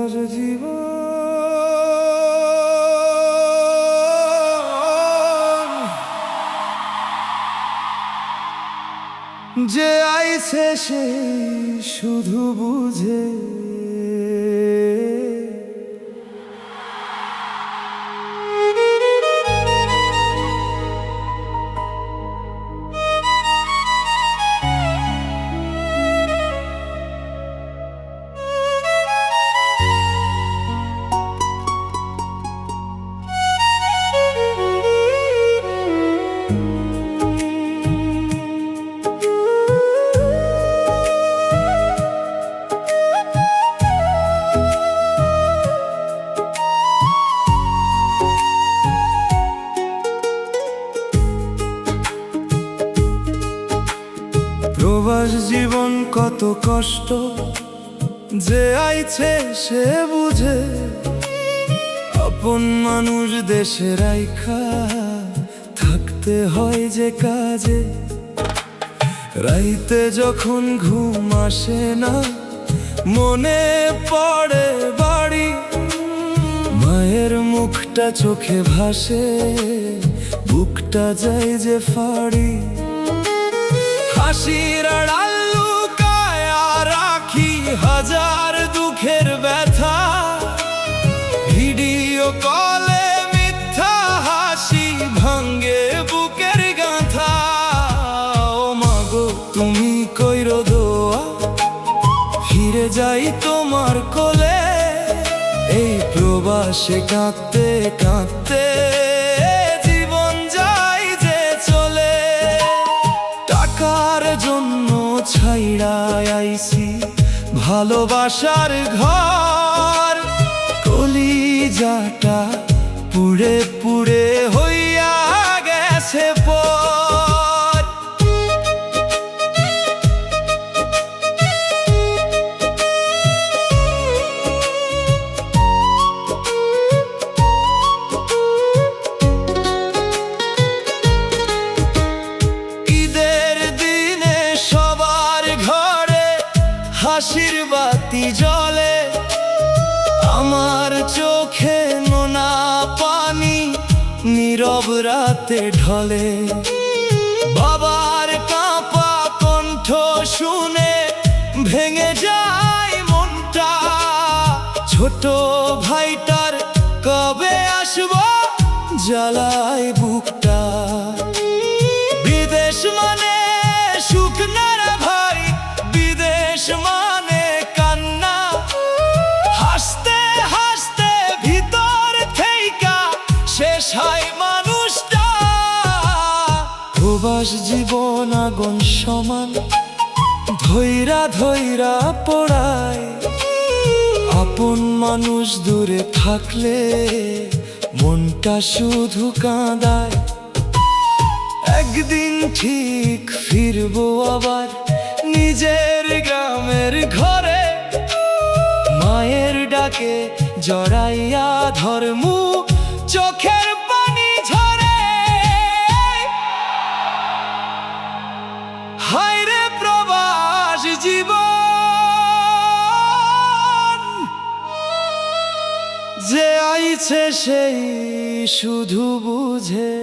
প্রবাস জীবন যে আইছে সে শুধু বুঝে প্রবাস জীবন কত কষ্ট যে আইছে সে বুঝে আপন মানুষ দেশে রাইখা থাকতে হয় যে কাজে রাইতে যখন ঘুম আসে না মনে পড়ে বাড়ি মায়ের মুখটা চোখে ভাসে বুকটা যায় যে ফাড়ি হাসির আড়াল লুকায় রাখি হাজার দুঃখের ব্যথা ভিডিও কলে মিথ্যা হাসি ভাঙ্গে বুকের গাঁথা ও মাগো তুমি কইরো দোয়া ফিরে যাই তোমার কোলে এই প্রবাসে কাঁদতে কাঁদতে ছাইড়া আইছি ভালোবাসার ঘর কলিজাটা পুড়ে পুড়ে হইয়া গেছে পর হাসির বাতি জ্বলে আমার চোখে নোনা পানি নীরব রাতে ঢলে বাবার কাঁপা কণ্ঠ শুনে ভেঙে যায় মনটা ছোট ভাইটার কবে আসবো জ্বালায় বুকটা বিদেশ মানে সুখ না রে ভাই বিদেশ মানে কান্না হাসতে হাসতে ভিতর থেইকা শেষ হয় মানুষটা প্রবাস জীবন আগুন সমান ধইরা ধইরা পড়ায় আপন মানুষ দূরে থাকলে মনটা শুধু কাঁদায় একদিন ঠিক ফিরবো আবার নিজের গ্রামের ঘরে মায়ের ডাকে জড়াইয়া ধর্মু চোখের পানি ঝরে হায়রে প্রবাস জীবন যে আইছে সেই শুধু বুঝে